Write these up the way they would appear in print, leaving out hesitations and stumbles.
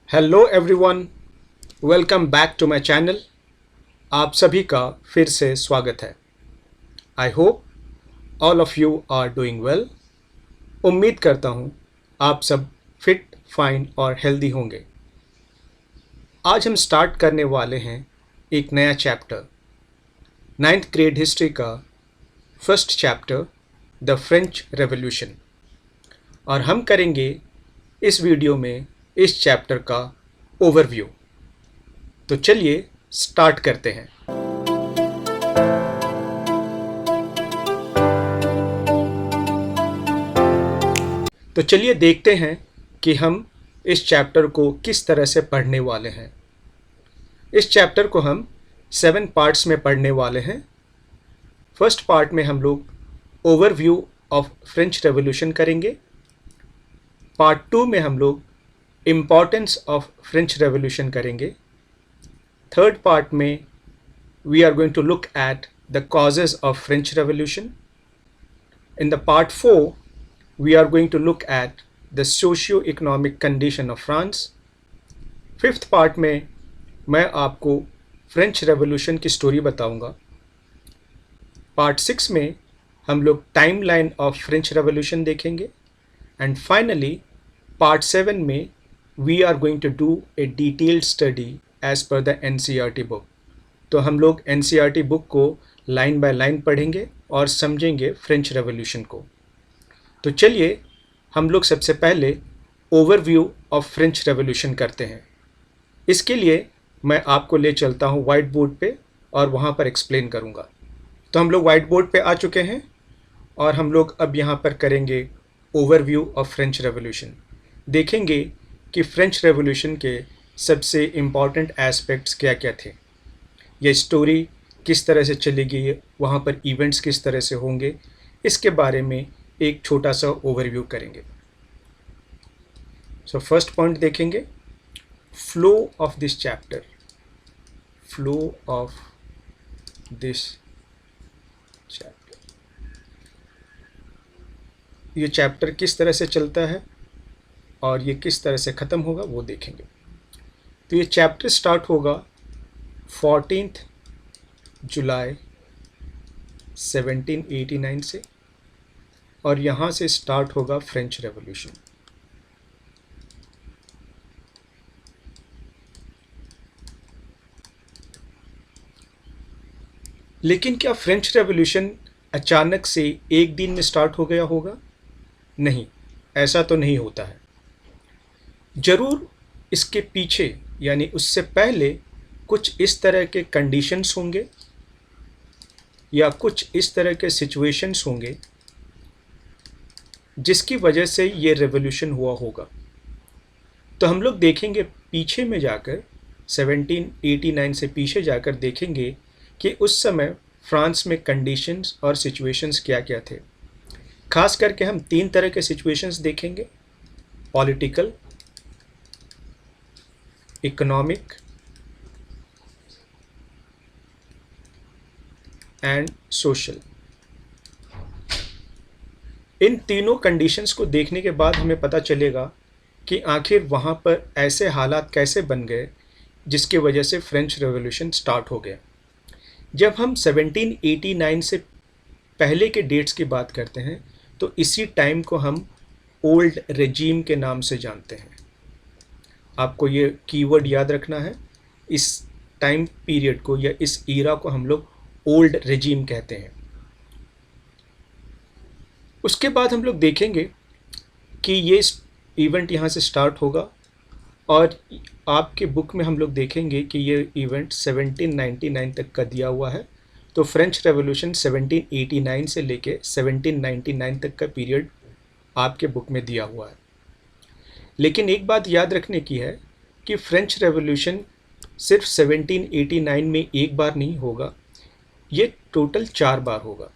Hello everyone, welcome back to my channel. आप सभी का फिर से स्वागत है। I hope all of you are doing well. उम्मीद करता हूँ आप सब फिट, फाइन और हेल्दी होंगे। आज हम स्टार्ट करने वाले हैं एक नया चैप्टर, 9th ग्रेड हिस्ट्री का first chapter, the French revolution. और हम करेंगे इस वीडियो में इस चैप्टर का ओवरव्यू। तो चलिए स्टार्ट करते हैं। तो चलिए देखते हैं कि हम इस चैप्टर को किस तरह से पढ़ने वाले हैं। इस चैप्टर को हम 7 पार्ट्स में पढ़ने वाले हैं। फर्स्ट पार्ट में हम लोग ओवरव्यू ऑफ फ्रेंच रेवोल्यूशन करेंगे। पार्ट 2 में हम लोग इम्पॉर्टेंस ऑफ फ्रेंच रेवोल्यूशन करेंगे। थर्ड पार्ट में we are going to look at the causes of French Revolution. In the part 4, we are going to look at the socio-economic condition of France. Fifth part में मैं आपको French revolution की story बताऊंगा। Part 6 में हम लोग timeline of French revolution देखेंगे। And finally part 7 में we are going to do a detailed study as per the NCERT book. तो हम लोग एनसीईआरटी बुक को लाइन बाय लाइन पढ़ेंगे और समझेंगे फ्रेंच रेवोल्यूशन को। तो चलिए हम लोग सबसे पहले ओवरव्यू ऑफ फ्रेंच रेवोल्यूशन करते हैं। इसके लिए मैं आपको ले चलता हूँ वाइट बोर्ड पे और वहाँ पर एक्सप्लेन करूँगा। तो हम लोग वाइट बोर्ड पे आ चुके हैं और हम लोग अब यहाँ पर करेंगे ओवरव्यू ऑफ फ्रेंच रेवोल्यूशन। देखेंगे कि फ्रेंच रेवोल्यूशन के सबसे इम्पॉर्टेंट एस्पेक्ट्स क्या क्या थे, यह स्टोरी किस तरह से चलेगी, वहाँ पर इवेंट्स किस तरह से होंगे, इसके बारे में एक छोटा सा ओवरव्यू करेंगे। सो फर्स्ट पॉइंट देखेंगे, flow of this chapter. Flow of this chapter, ये चैप्टर किस तरह से चलता है और ये किस तरह से ख़त्म होगा वो देखेंगे। तो ये चैप्टर स्टार्ट होगा 14 जुलाई 1789 से और यहाँ से स्टार्ट होगा फ्रेंच रेवोल्यूशन। लेकिन क्या फ्रेंच रेवोल्यूशन अचानक से एक दिन में स्टार्ट हो गया होगा? नहीं, ऐसा तो नहीं होता है। ज़रूर इसके पीछे यानी उससे पहले कुछ इस तरह के कंडीशंस होंगे या कुछ इस तरह के सिचुएशंस होंगे जिसकी वजह से ये रेवोल्यूशन हुआ होगा। तो हम लोग देखेंगे पीछे में जाकर, 1789 से पीछे जाकर देखेंगे कि उस समय फ्रांस में कंडीशंस और सिचुएशंस क्या क्या थे। खास करके हम 3 तरह के सिचुएशंस देखेंगे, पॉलिटिकल, इकोनॉमिक एंड सोशल। इन तीनों कंडीशंस को देखने के बाद हमें पता चलेगा कि आखिर वहाँ पर ऐसे हालात कैसे बन गए जिसकी वजह से फ्रेंच रेवोल्यूशन स्टार्ट हो गया। जब हम 1789 से पहले के डेट्स की बात करते हैं तो इसी टाइम को हम ओल्ड रेजीम के नाम से जानते हैं। आपको ये कीवर्ड याद रखना है, इस टाइम पीरियड को या इस ईरा को हम लोग ओल्ड रेजीम कहते हैं। उसके बाद हम लोग देखेंगे कि ये इवेंट यहाँ से स्टार्ट होगा और आपके बुक में हम लोग देखेंगे कि ये इवेंट 1799 तक का दिया हुआ है। तो फ्रेंच रेवोल्यूशन 1789 से लेके 1799 तक का पीरियड आपके बुक में दिया हुआ है। लेकिन एक बात याद रखने की है कि फ्रेंच रेवोल्यूशन सिर्फ 1789 में एक बार नहीं होगा, ये टोटल 4 बार होगा।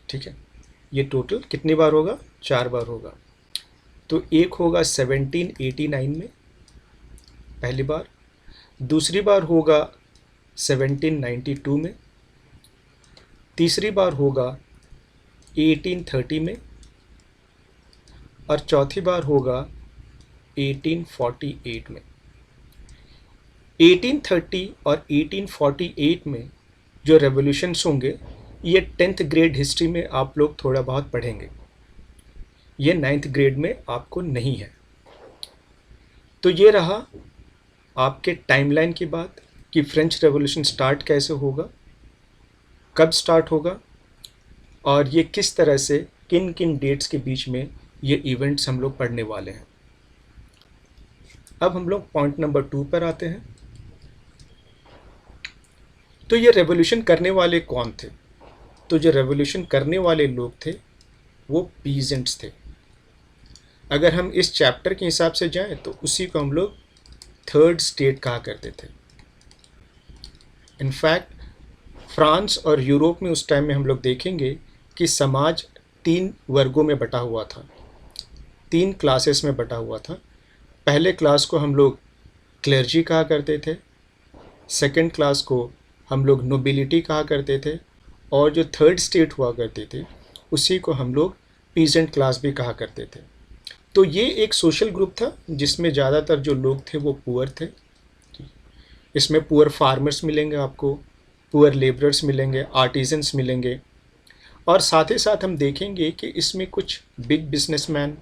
ठीक है, ये टोटल कितनी बार होगा? 4 बार होगा। तो एक होगा 1789 में पहली बार, दूसरी बार होगा 1792 में, तीसरी बार होगा 1830 में और चौथी बार होगा 1848 में। 1830 और 1848 में जो रेवोल्यूशंस होंगे, ये 10th ग्रेड हिस्ट्री में आप लोग थोड़ा बहुत पढ़ेंगे, ये 9th ग्रेड में आपको नहीं है। तो ये रहा आपके टाइमलाइन की बात कि फ्रेंच रेवोल्यूशन स्टार्ट कैसे होगा, कब स्टार्ट होगा, और ये किस तरह से किन किन डेट्स के बीच में ये इवेंट्स हम लोग पढ़ने वाले हैं। अब हम लोग पॉइंट नंबर 2 पर आते हैं। तो ये रेवोल्यूशन करने वाले कौन थे? तो जो रेवोल्यूशन करने वाले लोग थे वो पीजेंट्स थे। अगर हम इस चैप्टर के हिसाब से जाएं तो उसी को हम लोग थर्ड स्टेट कहा करते थे। इनफैक्ट फ्रांस और यूरोप में उस टाइम में हम लोग देखेंगे कि समाज 3 वर्गों में बटा हुआ था, 3 क्लासेस में बटा हुआ था। पहले क्लास को हम लोग क्लर्जी कहा करते थे, सेकंड क्लास को हम लोग नोबिलिटी कहा करते थे, और जो थर्ड स्टेट हुआ करते थे उसी को हम लोग पीजेंट क्लास भी कहा करते थे। तो ये एक सोशल ग्रुप था जिसमें ज़्यादातर जो लोग थे वो पुअर थे। इसमें पुअर फार्मर्स मिलेंगे आपको, पुअर लेबरर्स मिलेंगे, आर्टिजन्स मिलेंगे, और साथ ही साथ हम देखेंगे कि इसमें कुछ big businessman,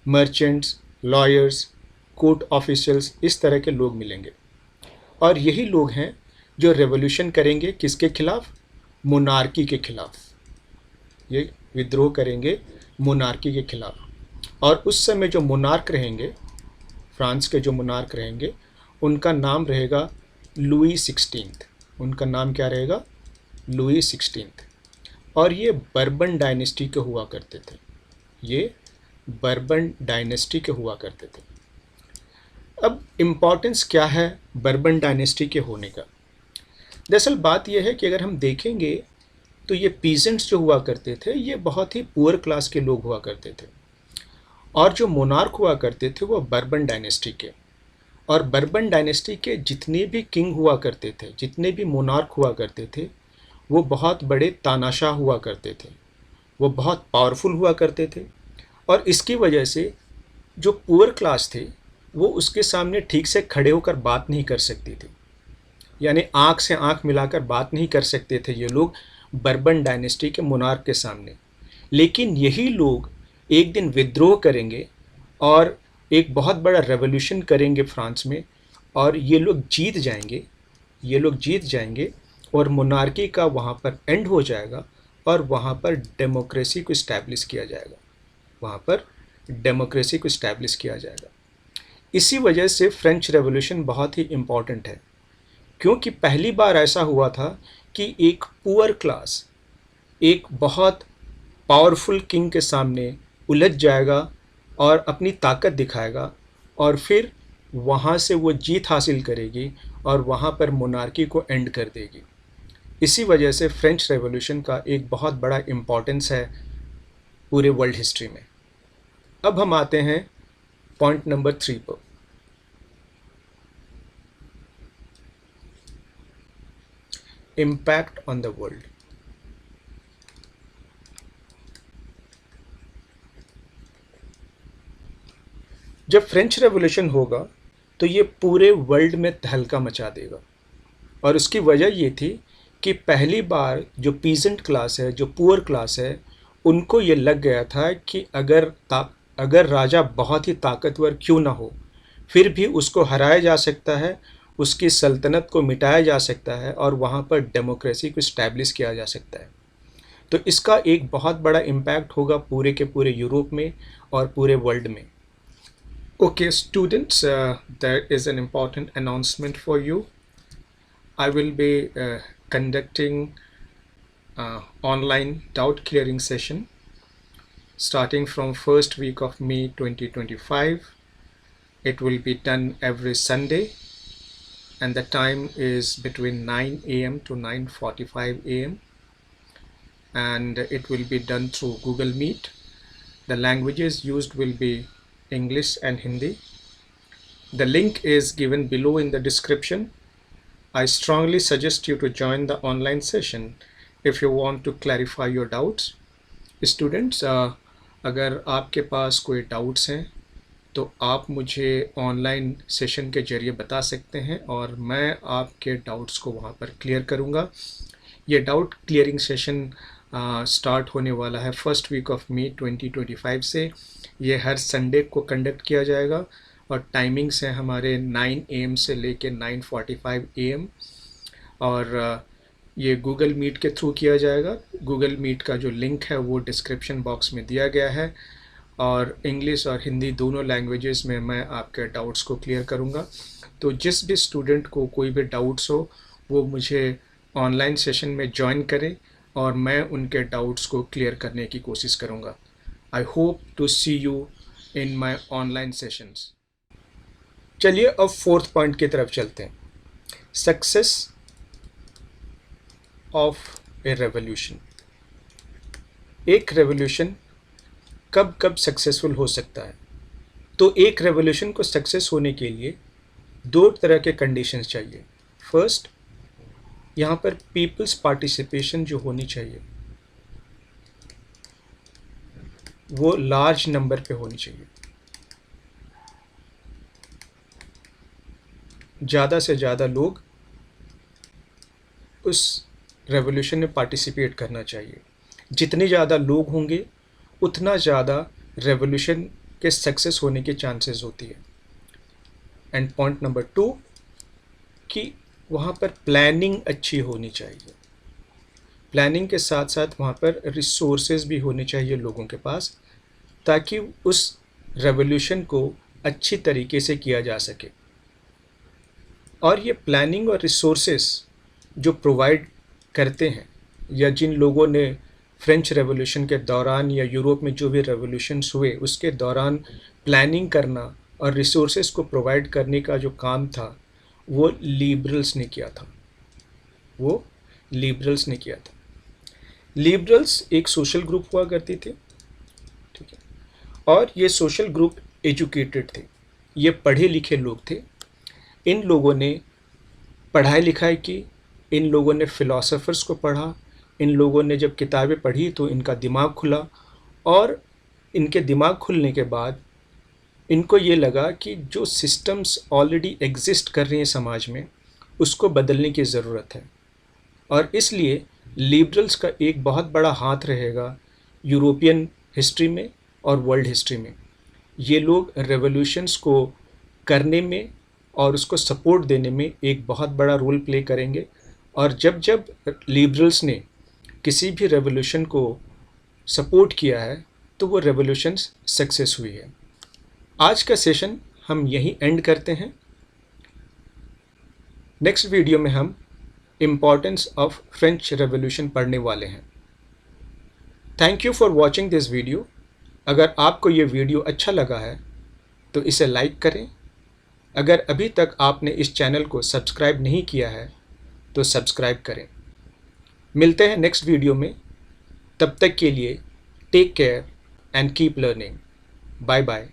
merchants, lawyers, court officials, इस तरह के लोग मिलेंगे। और यही लोग हैं जो रेवोल्यूशन करेंगे किसके खिलाफ? मोनार्की के खिलाफ। ये विद्रोह करेंगे मोनार्की के खिलाफ। और उस समय जो मोनार्क रहेंगे, फ्रांस के जो मोनार्क रहेंगे, उनका नाम रहेगा लुई 16। उनका नाम क्या रहेगा? लुई 16। और ये बर्बन डायनेस्टी के हुआ करते थे। ये बर्बन डायनेस्टी के हुआ करते थे। अब इम्पॉर्टेंस क्या है बर्बन डायनेस्टी के होने का? दरअसल बात यह है कि अगर हम देखेंगे तो ये पीजेंट्स जो हुआ करते थे ये बहुत ही पुअर क्लास के लोग हुआ करते थे, और जो मोनार्क हुआ करते थे वो बर्बन डायनेस्टी के। और बर्बन डायनेस्टी के जितने भी किंग हुआ करते थे, जितने भी मोनार्क हुआ करते थे, वो बहुत बड़े तानाशाह हुआ करते थे, वो बहुत पावरफुल हुआ करते थे। और इसकी वजह से जो पुअर क्लास थे वो उसके सामने ठीक से खड़े होकर बात नहीं कर सकती थी, यानी आँख से आँख मिलाकर बात नहीं कर सकते थे ये लोग बर्बन डायनेस्टी के मोनार्क के सामने। लेकिन यही लोग एक दिन विद्रोह करेंगे और एक बहुत बड़ा रेवोल्यूशन करेंगे फ्रांस में, और ये लोग जीत जाएंगे, ये लोग जीत जाएंगे, और मोनार्की का वहाँ पर एंड हो जाएगा, और वहाँ पर डेमोक्रेसी को इस्टेब्लिश किया जाएगा, वहाँ पर डेमोक्रेसी को इस्टेब्लिश किया जाएगा। इसी वजह से फ्रेंच रेवोल्यूशन बहुत ही इम्पॉर्टेंट है, क्योंकि पहली बार ऐसा हुआ था कि एक पुअर क्लास एक बहुत पावरफुल किंग के सामने उलझ जाएगा और अपनी ताकत दिखाएगा, और फिर वहाँ से वो जीत हासिल करेगी और वहाँ पर मोनार्की को एंड कर देगी। इसी वजह से फ्रेंच रेवोल्यूशन का एक बहुत बड़ा इम्पॉर्टेंस है पूरे वर्ल्ड हिस्ट्री में। अब हम आते हैं पॉइंट नंबर 3 पर। Impact on the world. जब फ्रेंच रेवोल्यूशन होगा तो ये पूरे वर्ल्ड में तहलका मचा देगा, और उसकी वजह ये थी कि पहली बार जो पीजेंट क्लास है, जो पुअर क्लास है, उनको ये लग गया था कि अगर राजा बहुत ही ताकतवर क्यों ना हो, फिर भी उसको हराया जा सकता है, उसकी सल्तनत को मिटाया जा सकता है, और वहाँ पर डेमोक्रेसी को इस्टेब्लिश किया जा सकता है। तो इसका एक बहुत बड़ा इम्पैक्ट होगा पूरे के पूरे यूरोप में और पूरे वर्ल्ड में। Okay, students, there is an important announcement for you. I will be conducting online doubt clearing session starting from first week of May 2025. It will be done every Sunday, and the time is between 9 a.m. to 9:45 a.m. and it will be done through Google Meet. The languages used will be English and Hindi. The link is given below in the description. I strongly suggest you to join the online session if you want to clarify your doubts. Students, अगर आपके पास कोई doubts हैं तो आप मुझे online session के ज़रिए बता सकते हैं और मैं आपके डाउट्स को वहाँ पर क्लियर करूँगा। ये डाउट क्लियरिंग सेशन स्टार्ट होने वाला है फर्स्ट वीक ऑफ मई 2025 से। ये हर संडे को कंडक्ट किया जाएगा और टाइमिंग्स हैं हमारे 9 AM से लेके 9:45 AM। और ये गूगल मीट के थ्रू किया जाएगा। गूगल मीट का जो लिंक है वो डिस्क्रिप्शन बॉक्स में दिया गया है और इंग्लिश और हिंदी दोनों लैंग्वेजेस में मैं आपके डाउट्स को क्लियर करूँगा। तो जिस भी स्टूडेंट को कोई भी डाउट्स हो वो मुझे ऑनलाइन सेशन में ज्वाइन करें और मैं उनके डाउट्स को क्लियर करने की कोशिश करूँगा। I hope to see you in my online sessions. चलिए अब फोर्थ पॉइंट की तरफ चलते हैं। Success of a revolution. एक रेवोल्यूशन कब कब सक्सेसफुल हो सकता है? तो एक रेवोल्यूशन को सक्सेस होने के लिए दो तरह के कंडीशंस चाहिए। फर्स्ट, यहाँ पर पीपल्स पार्टिसिपेशन जो होनी चाहिए वो लार्ज नंबर पे होनी चाहिए। ज़्यादा से ज़्यादा लोग उस रेवोल्यूशन में पार्टिसिपेट करना चाहिए। जितने ज़्यादा लोग होंगे उतना ज़्यादा रेवोल्यूशन के सक्सेस होने के चांसेस होती है। एंड पॉइंट नंबर 2 कि वहाँ पर प्लानिंग अच्छी होनी चाहिए। प्लानिंग के साथ साथ वहाँ पर रिसोर्सेज भी होने चाहिए लोगों के पास, ताकि उस रेवोल्यूशन को अच्छी तरीके से किया जा सके। और ये प्लानिंग और रिसोर्सेज जो प्रोवाइड करते हैं, या जिन लोगों ने फ्रेंच रेवोल्यूशन के दौरान या यूरोप में जो भी रेवोल्यूशंस हुए उसके दौरान प्लानिंग करना और रिसोर्सेज को प्रोवाइड करने का जो काम था वो लिबरल्स ने किया था। लिबरल्स एक सोशल ग्रुप हुआ करती थी, ठीक है, और ये सोशल ग्रुप एजुकेटेड थे, ये पढ़े लिखे लोग थे। इन लोगों ने पढ़ाई लिखाई की, इन लोगों ने फिलोसोफर्स को पढ़ा, इन लोगों ने जब किताबें पढ़ी तो इनका दिमाग खुला, और इनके दिमाग खुलने के बाद इनको ये लगा कि जो सिस्टम्स ऑलरेडी एग्जिस्ट कर रही हैं समाज में उसको बदलने की ज़रूरत है। और इसलिए लिबरल्स का एक बहुत बड़ा हाथ रहेगा यूरोपियन हिस्ट्री में और वर्ल्ड हिस्ट्री में। ये लोग रेवोल्यूशंस को करने में और उसको सपोर्ट देने में एक बहुत बड़ा रोल प्ले करेंगे। और जब जब लिबरल्स ने किसी भी रेवोल्यूशन को सपोर्ट किया है तो वो रेवोल्यूशंस सक्सेस हुई है। आज का सेशन हम यहीं एंड करते हैं। नेक्स्ट वीडियो में हम इम्पॉर्टेंस ऑफ फ्रेंच रेवोल्यूशन पढ़ने वाले हैं। Thank you for watching this video. अगर आपको ये वीडियो अच्छा लगा है तो इसे लाइक करें। अगर अभी तक आपने इस चैनल को सब्सक्राइब नहीं किया है तो सब्सक्राइब करें। मिलते हैं नेक्स्ट वीडियो में। तब तक के लिए take care and keep learning. Bye bye.